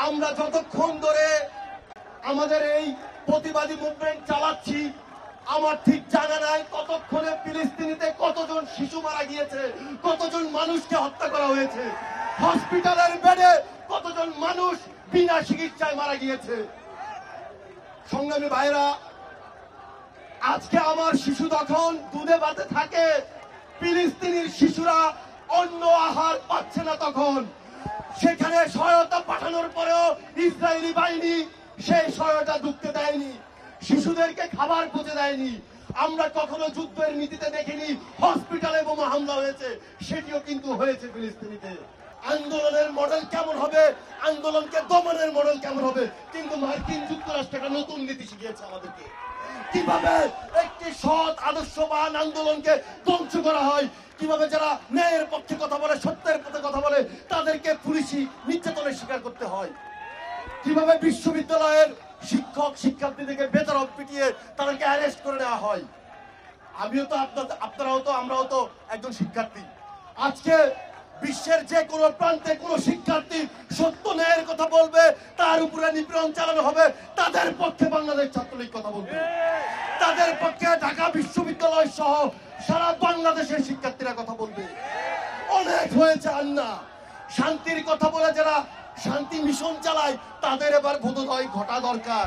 আমরা যতক্ষণ ধরে আমাদের এই প্রতিবাদী মুভমেন্ট চালাচ্ছি, আমার ঠিক জানা নাই কতক্ষণে ফিলিস্তিনিতে কতজন শিশু মারা গিয়েছে, কতজন মানুষকে হত্যা করা হয়েছে, হসপিটালের বেডে কতজন মানুষ বিনা চিকিৎসায় মারা গিয়েছে। সংগ্রামী ভাইরা, আজকে আমার শিশু যখন দুধে ভাতে থাকে, ফিলিস্তিনির শিশুরা অন্য আহার পাচ্ছে না, তখন সেখানে সহায়তা পাঠানোর পরেও ইসরায়েলি বাহিনী সেই সহায়তা ঢুকতে দেয়নি, শিশুদেরকে খাবার পৌঁছে দেয়নি। আমরা কখনো যুদ্ধের নীতিতে দেখিনি হসপিটালে বোমা হামলা হয়েছে, সেটিও কিন্তু হয়েছে ফিলিস্তিনিতে। আন্দোলনের মডেল কেমন হবে, আন্দোলনকে দমনের মডেল কেমন হবে, কিন্তু মার্কিন যুক্তরাষ্ট্র একটা নতুন নীতি শিখিয়েছে আমাদেরকে, কিভাবে একটি সৎ আদর্শবান আন্দোলনকে ধ্বংস করা হয়, কিভাবে যারা ন্যায়ের পক্ষে কথা বলে, সত্যের পথে কথা বলে, তাদেরকে পুলিশি নির্যাতনের শিকার করতে হয়, কিভাবে বিশ্ববিদ্যালয়ের শিক্ষক শিক্ষার্থীদেরকে বেদরক পিটিয়ে তাদেরকে অ্যারেস্ট করে নেওয়া হয়। আমিও তো আপনারাও তো, আমরাও তো একজন শিক্ষার্থী। আজকে বিশ্বের যে কোনো প্রান্তে কোনো শিক্ষার্থী সত্য ন্যায়ের কথা বলবে, তার উপরে নিপীড়ন চালানো হবে, তাদের পক্ষে বাংলাদেশ ছাত্রলীগ কথা বলবে, তাদের পক্ষে ঢাকা বিশ্ববিদ্যালয় সহ সারা বাংলাদেশের শিক্ষার্থীরা কথা বলবে। অনেক হয়েছে আন্না, শান্তির কথা বলে যারা শান্তি মিশন চালায়, তাদের এবার বোধোদয় ঘটা দরকার।